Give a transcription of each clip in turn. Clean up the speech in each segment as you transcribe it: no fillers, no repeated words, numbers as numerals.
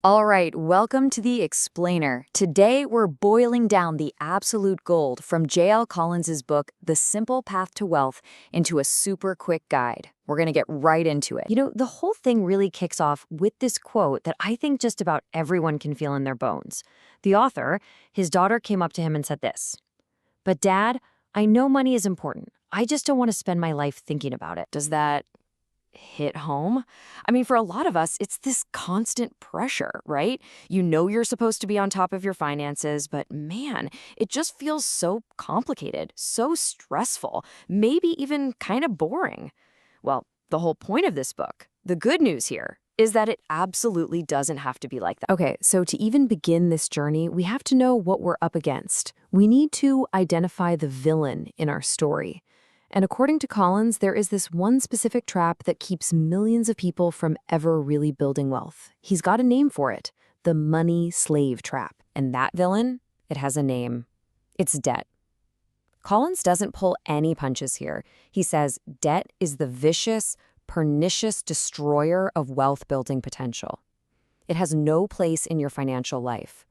All right, welcome to the Explainer. Today, we're boiling down the absolute gold from J.L. Collins's book, The Simple Path to Wealth, into a super quick guide. We're going to get right into it. The whole thing really kicks off with this quote that I think just about everyone can feel in their bones. The author, his daughter came up to him and said this, "But Dad, I know money is important. I just don't want to spend my life thinking about it." Does that hit home? I mean, for a lot of us, it's this constant pressure, right? You know you're supposed to be on top of your finances, but man, it just feels so complicated, so stressful, maybe even kind of boring. Well, the whole point of this book, the good news here, is that it absolutely doesn't have to be like that. Okay, so to even begin this journey, we have to know what we're up against. We need to identify the villain in our story. And according to Collins, there is this one specific trap that keeps millions of people from ever really building wealth. He's got a name for it, the money slave trap. And that villain, it has a name. It's debt. Collins doesn't pull any punches here. He says debt is the vicious, pernicious destroyer of wealth-building potential. It has no place in your financial life.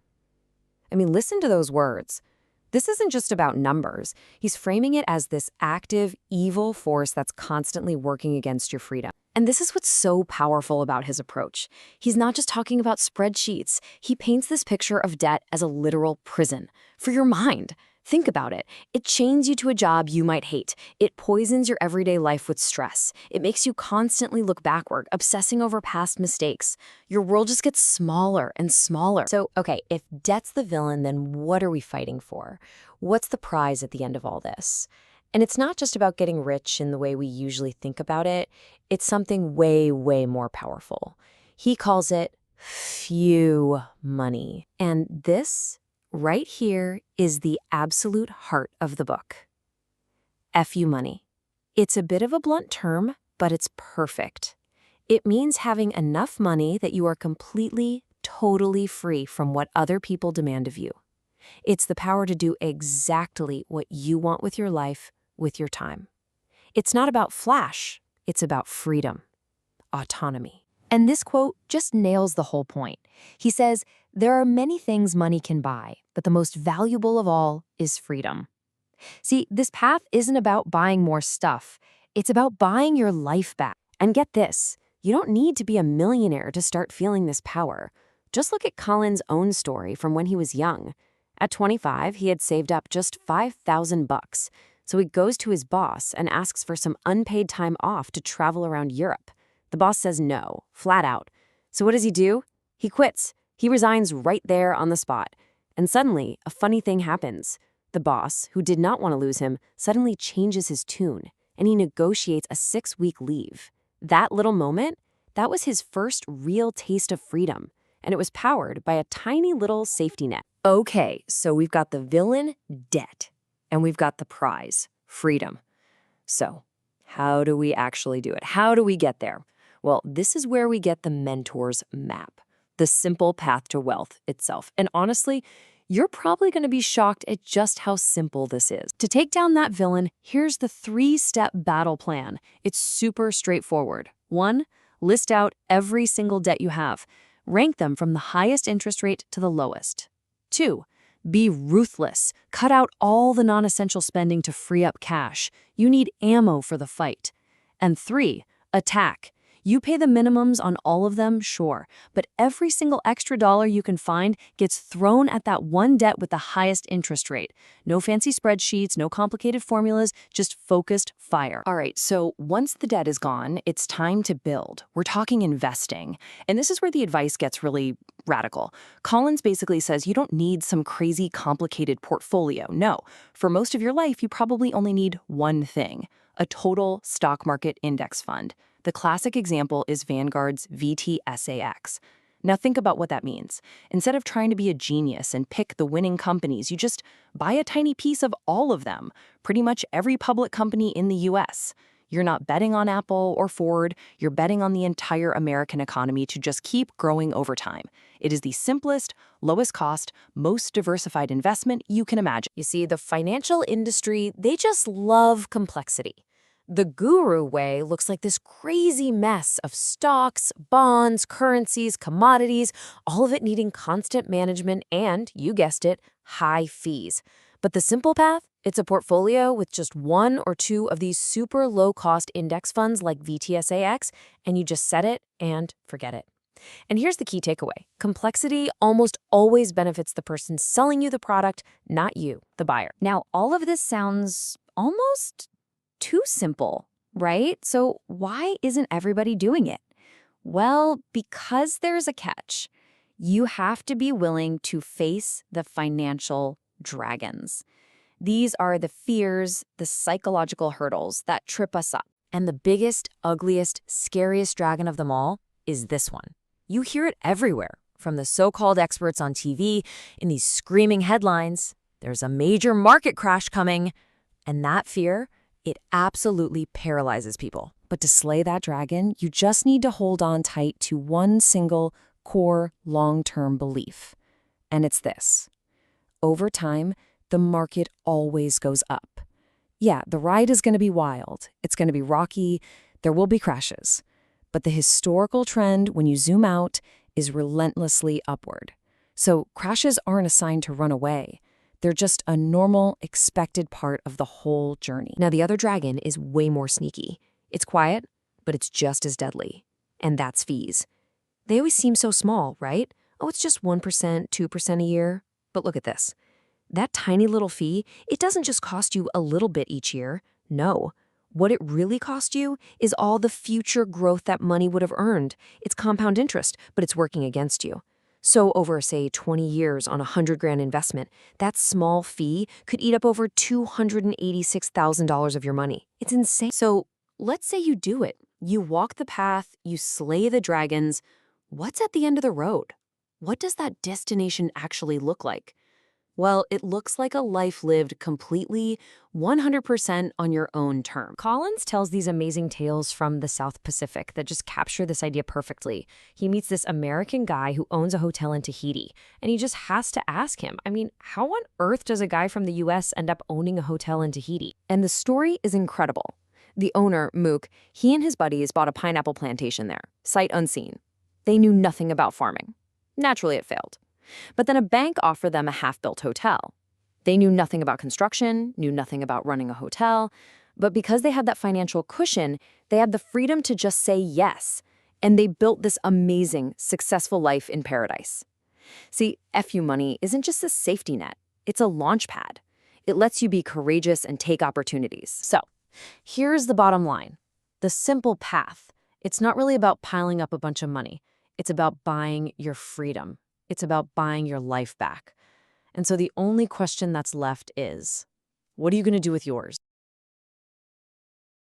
I mean, listen to those words. This isn't just about numbers. He's framing it as this active, evil force that's constantly working against your freedom. And this is what's so powerful about his approach. He's not just talking about spreadsheets. He paints this picture of debt as a literal prison for your mind. Think about it. It chains you to a job you might hate. It poisons your everyday life with stress. It makes you constantly look backward, obsessing over past mistakes. Your world just gets smaller and smaller. So, okay, if debt's the villain, then what are we fighting for? What's the prize at the end of all this? And it's not just about getting rich in the way we usually think about it. It's something way, way more powerful. He calls it few money. And this right here is the absolute heart of the book. FU money. It's a bit of a blunt term, but it's perfect. It means having enough money that you are completely, totally free from what other people demand of you. It's the power to do exactly what you want with your life, with your time. It's not about flash, it's about freedom, autonomy. And this quote just nails the whole point. He says, there are many things money can buy, but the most valuable of all is freedom. See, this path isn't about buying more stuff. It's about buying your life back. And get this, you don't need to be a millionaire to start feeling this power. Just look at Colin's own story from when he was young. At 25, he had saved up just $5,000. So he goes to his boss and asks for some unpaid time off to travel around Europe. The boss says no, flat out. So what does he do? He quits. He resigns right there on the spot. And suddenly, a funny thing happens. The boss, who did not want to lose him, suddenly changes his tune, and he negotiates a 6-week leave. That little moment, that was his first real taste of freedom, and it was powered by a tiny little safety net. Okay, so we've got the villain, debt, and we've got the prize, freedom. So, how do we actually do it? How do we get there? Well, this is where we get the mentor's map, the simple path to wealth itself. And honestly, you're probably going to be shocked at just how simple this is. To take down that villain, here's the 3-step battle plan. It's super straightforward. 1, list out every single debt you have. Rank them from the highest interest rate to the lowest. 2, be ruthless. Cut out all the non-essential spending to free up cash. You need ammo for the fight. And 3, attack. You pay the minimums on all of them, sure, but every single extra dollar you can find gets thrown at that one debt with the highest interest rate. No fancy spreadsheets, no complicated formulas, just focused fire. All right, so once the debt is gone, it's time to build. We're talking investing. And this is where the advice gets really radical. Collins basically says you don't need some crazy complicated portfolio. No, for most of your life, you probably only need one thing, a total stock market index fund. The classic example is Vanguard's VTSAX. Now think about what that means. Instead of trying to be a genius and pick the winning companies, you just buy a tiny piece of all of them, pretty much every public company in the US. You're not betting on Apple or Ford, you're betting on the entire American economy to just keep growing over time. It is the simplest, lowest cost, most diversified investment you can imagine. You see, the financial industry, they just love complexity. The guru way looks like this crazy mess of stocks, bonds, currencies, commodities, all of it needing constant management and, you guessed it, high fees. But the simple path? It's a portfolio with just one or two of these super low-cost index funds like VTSAX, and you just set it and forget it. And here's the key takeaway. Complexity almost always benefits the person selling you the product, not you, the buyer. Now, all of this sounds almost too simple, right? So why isn't everybody doing it? Well, because there's a catch. You have to be willing to face the financial dragons. These are the fears, the psychological hurdles that trip us up. And the biggest, ugliest, scariest dragon of them all is this one. You hear it everywhere, from the so-called experts on TV, in these screaming headlines. There's a major market crash coming. And that fear, it absolutely paralyzes people. But to slay that dragon, you just need to hold on tight to one single core long-term belief. And it's this. Over time, the market always goes up. Yeah, the ride is going to be wild. It's going to be rocky. There will be crashes. But the historical trend, when you zoom out, is relentlessly upward. So crashes aren't a sign to run away. They're just a normal, expected part of the whole journey. Now, the other dragon is way more sneaky. It's quiet, but it's just as deadly. And that's fees. They always seem so small, right? Oh, it's just 1%, 2% a year. But look at this. That tiny little fee, it doesn't just cost you a little bit each year. No. What it really cost you is all the future growth that money would have earned. It's compound interest, but it's working against you. So over, say, 20 years on a $100,000 investment, that small fee could eat up over $286,000 of your money. It's insane. So let's say you do it. You walk the path, you slay the dragons. What's at the end of the road? What does that destination actually look like? Well, it looks like a life lived completely, 100% on your own terms. Collins tells these amazing tales from the South Pacific that just capture this idea perfectly. He meets this American guy who owns a hotel in Tahiti, and he just has to ask him, how on earth does a guy from the US end up owning a hotel in Tahiti? And the story is incredible. The owner, Mook, he and his buddies bought a pineapple plantation there, sight unseen. They knew nothing about farming. Naturally, it failed. But then a bank offered them a half-built hotel. They knew nothing about construction, knew nothing about running a hotel, but because they had that financial cushion, they had the freedom to just say yes, and they built this amazing, successful life in paradise. See, FU money isn't just a safety net, it's a launch pad. It lets you be courageous and take opportunities. So, here's the bottom line. The simple path. It's not really about piling up a bunch of money. It's about buying your freedom. It's about buying your life back. And so the only question that's left is, what are you going to do with yours?